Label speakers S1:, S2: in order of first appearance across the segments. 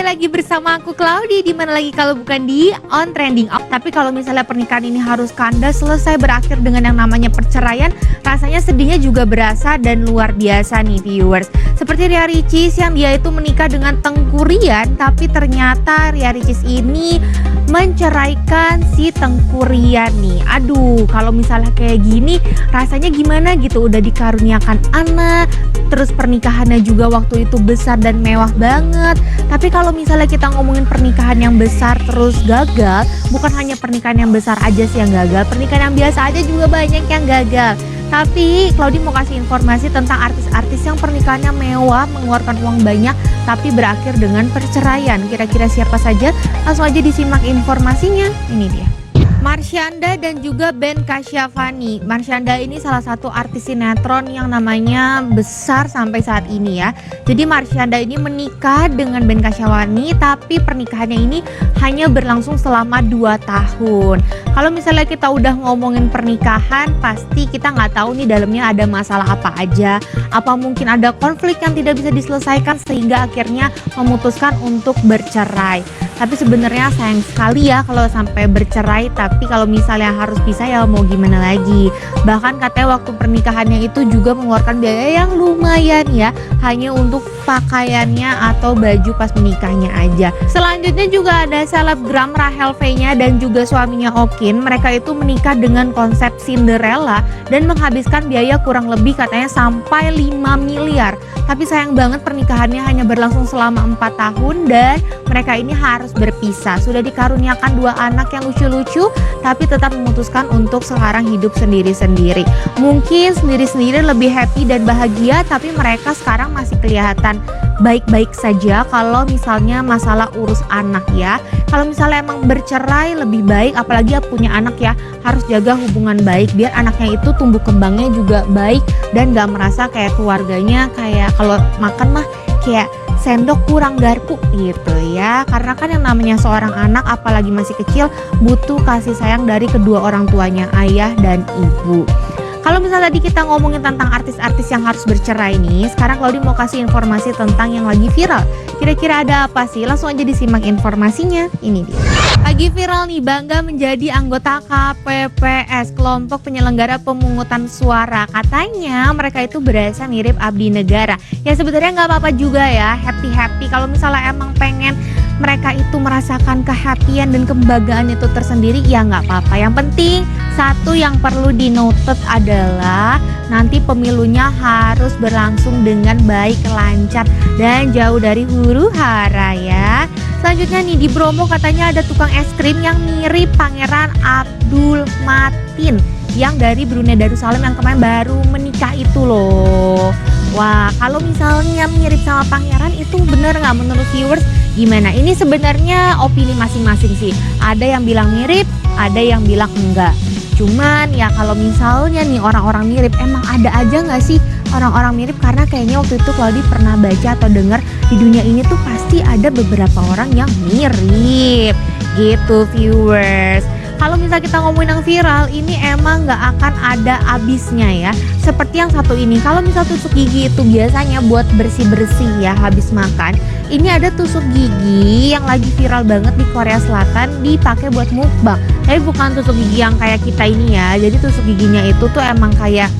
S1: lagi bersama aku Claudi. Di mana lagi kalau bukan di On Trending. Tapi kalau misalnya pernikahan ini harus kandas selesai berakhir dengan yang namanya perceraian, rasanya sedihnya juga berasa dan luar biasa nih viewers. Seperti Ria Ricis yang dia itu menikah dengan Tengku Rian, tapi ternyata Ria Ricis ini menceraikan si Tengku Rian nih. Aduh, kalau misalnya kayak gini rasanya gimana gitu, udah dikaruniakan anak, terus pernikahannya juga waktu itu besar dan mewah banget. Tapi kalau misalnya kita ngomongin pernikahan yang besar terus gagal, bukan hanya pernikahan yang besar aja sih yang gagal, pernikahan yang biasa aja juga banyak yang gagal. Tapi Claudi mau kasih informasi tentang artis-artis yang pernikahannya mewah, mengeluarkan uang banyak, tapi berakhir dengan perceraian. Kira-kira siapa saja? Langsung aja disimak informasinya. Ini dia. Marshanda dan juga Ben Kasyafani. Marshanda ini salah satu artis sinetron yang namanya besar sampai saat ini ya. Jadi Marshanda ini menikah dengan Ben Kasyafani, tapi pernikahannya ini hanya berlangsung selama 2 tahun. Kalau misalnya kita udah ngomongin pernikahan, pasti kita nggak tahu nih dalamnya ada masalah apa aja. Apa mungkin ada konflik yang tidak bisa diselesaikan sehingga akhirnya memutuskan untuk bercerai. Tapi sebenarnya sayang sekali ya kalau sampai bercerai, tapi kalau misalnya harus pisah ya mau gimana lagi. Bahkan katanya waktu pernikahannya itu juga mengeluarkan biaya yang lumayan ya, hanya untuk pakaiannya atau baju pas menikahnya aja. Selanjutnya juga ada selebgram Rahel V-nya dan juga suaminya Okin. Mereka itu menikah dengan konsep Cinderella dan menghabiskan biaya kurang lebih katanya sampai 5 miliar. Tapi sayang banget pernikahannya hanya berlangsung selama 4 tahun dan mereka ini harus berpisah. Sudah dikaruniakan 2 anak yang lucu-lucu, tapi tetap memutuskan untuk sekarang hidup sendiri-sendiri. Mungkin sendiri-sendiri lebih happy dan bahagia, tapi mereka sekarang masih kelihatan baik-baik saja kalau misalnya masalah urus anak ya. Kalau misalnya emang bercerai lebih baik, apalagi ya punya anak ya, harus jaga hubungan baik biar anaknya itu tumbuh kembangnya juga baik dan gak merasa kayak keluarganya kayak kalau makan mah kayak sendok kurang garpu gitu ya. Karena kan yang namanya seorang anak apalagi masih kecil butuh kasih sayang dari kedua orang tuanya, ayah dan ibu. Kalau misalnya tadi kita ngomongin tentang artis-artis yang harus bercerai nih, sekarang Claudi mau kasih informasi tentang yang lagi viral. Kira-kira ada apa sih? Langsung aja disimak informasinya. Ini dia. Lagi viral nih, bangga menjadi anggota KPPS, kelompok penyelenggara pemungutan suara. Katanya mereka itu berasa mirip abdi negara. Ya sebenarnya nggak apa-apa juga ya, happy-happy. Kalau misalnya emang pengen mereka itu merasakan kehappian dan kebanggaan itu tersendiri, ya nggak apa-apa. Yang penting satu yang perlu dinotet adalah nanti pemilunya harus berlangsung dengan baik, lancar dan jauh dari huru hara ya. Selanjutnya nih di Bromo katanya ada tukang es krim yang mirip Pangeran Abdul Matin yang dari Brunei Darussalam yang kemarin baru menikah itu loh. Wah, kalau misalnya mirip sama pangeran itu bener nggak menurut viewers? Gimana? Ini sebenarnya opini masing-masing sih. Ada yang bilang mirip, ada yang bilang enggak. Cuman ya kalau misalnya nih orang-orang mirip, emang ada aja nggak sih orang-orang mirip? Karena kayaknya waktu itu Claudi pernah baca atau dengar di dunia ini tuh pasti ada beberapa orang yang mirip gitu viewers. Kalau misalnya kita ngomongin yang viral, ini emang nggak akan ada habisnya ya. Seperti yang satu ini, kalau misal tusuk gigi itu biasanya buat bersih-bersih ya habis makan. Ini ada tusuk gigi yang lagi viral banget di Korea Selatan, dipakai buat mukbang. Tapi bukan tusuk gigi yang kayak kita ini ya. Jadi tusuk giginya itu tuh emang kayak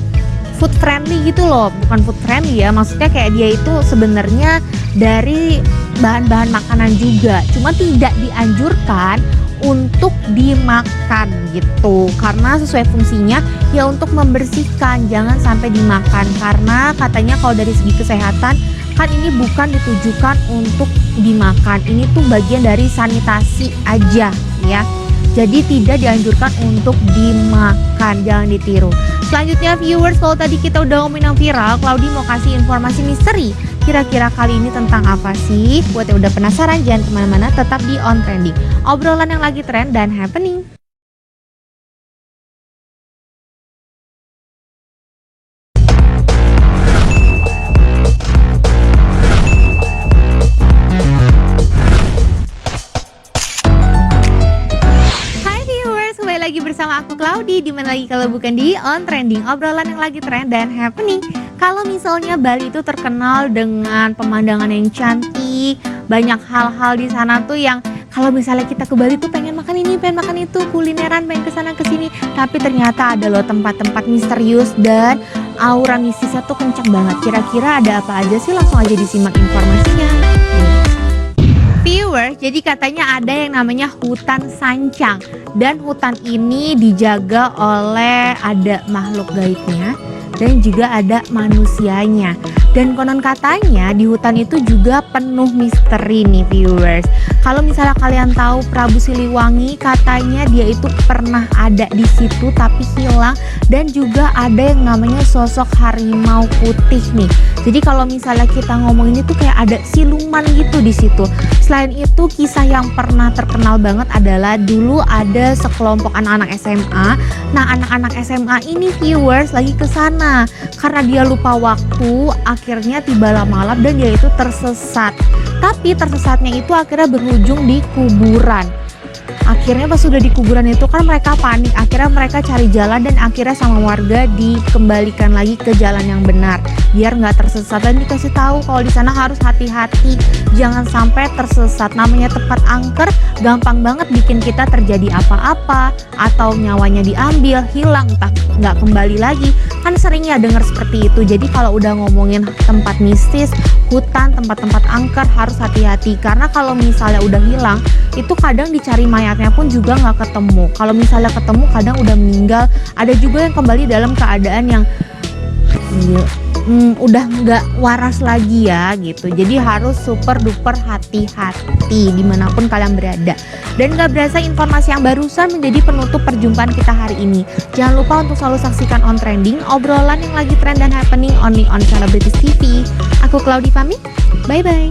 S1: food friendly gitu loh. Bukan food friendly ya, maksudnya kayak dia itu sebenarnya dari bahan-bahan makanan juga. Cuma tidak dianjurkan untuk dimakan gitu, karena sesuai fungsinya ya untuk membersihkan, jangan sampai dimakan. Karena katanya kalau dari segi kesehatan kan ini bukan ditujukan untuk dimakan, ini tuh bagian dari sanitasi aja ya. Jadi tidak dianjurkan untuk dimakan, jangan ditiru. Selanjutnya viewers, kalau tadi kita udah ngomongin yang viral, Claudi mau kasih informasi misteri. Kira-kira kali ini tentang apa sih? Buat yang udah penasaran, jangan kemana-mana, tetap di On Trending. Obrolan yang lagi trend dan happening. Lagi bersama aku Claudi, dimana lagi kalau bukan di On Trending, obrolan yang lagi trend dan happening. Kalau misalnya Bali itu terkenal dengan pemandangan yang cantik, banyak hal-hal di sana tuh yang kalau misalnya kita ke Bali tuh pengen makan ini, pengen makan itu, kulineran, pengen kesana kesini, tapi ternyata ada loh tempat-tempat misterius dan aura mistisnya tuh kencang banget. Kira-kira ada apa aja sih? Langsung aja disimak informasinya. Viewer, jadi katanya ada yang namanya hutan sancang, dan hutan ini dijaga oleh ada makhluk gaibnya dan juga ada manusianya. Dan konon katanya di hutan itu juga penuh misteri nih viewers. Kalau misalnya kalian tahu Prabu Siliwangi, katanya dia itu pernah ada di situ tapi hilang, dan juga ada yang namanya sosok harimau putih nih. Jadi kalau misalnya kita ngomong ini tuh kayak ada siluman gitu di situ. Selain itu, kisah yang pernah terkenal banget adalah dulu ada sekelompok anak-anak SMA. Nah, anak-anak SMA ini viewers lagi ke sana karena dia lupa waktu, akhirnya tibalah malam dan dia itu tersesat. Tapi tersesatnya itu akhirnya berujung di kuburan. Akhirnya pas sudah di kuburan itu kan mereka panik, akhirnya mereka cari jalan dan akhirnya sama warga dikembalikan lagi ke jalan yang benar biar nggak tersesat, dan dikasih tahu kalau di sana harus hati-hati, jangan sampai tersesat. Namanya tempat angker gampang banget bikin kita terjadi apa-apa atau nyawanya diambil, hilang, entah nggak kembali lagi. Kan sering ya dengar seperti itu. Jadi kalau udah ngomongin tempat mistis, hutan, tempat-tempat angker harus hati-hati, karena kalau misalnya udah hilang itu kadang dicari mayatnya pun juga nggak ketemu. Kalau misalnya ketemu kadang udah meninggal. Ada juga yang kembali dalam keadaan yang udah nggak waras lagi ya gitu. Jadi harus super duper hati-hati dimanapun kalian berada. Dan gak berasa informasi yang barusan menjadi penutup perjumpaan kita hari ini. Jangan lupa untuk selalu saksikan On Trending, obrolan yang lagi trend dan happening only on Celebrities TV. Aku Claudi pamit, bye bye.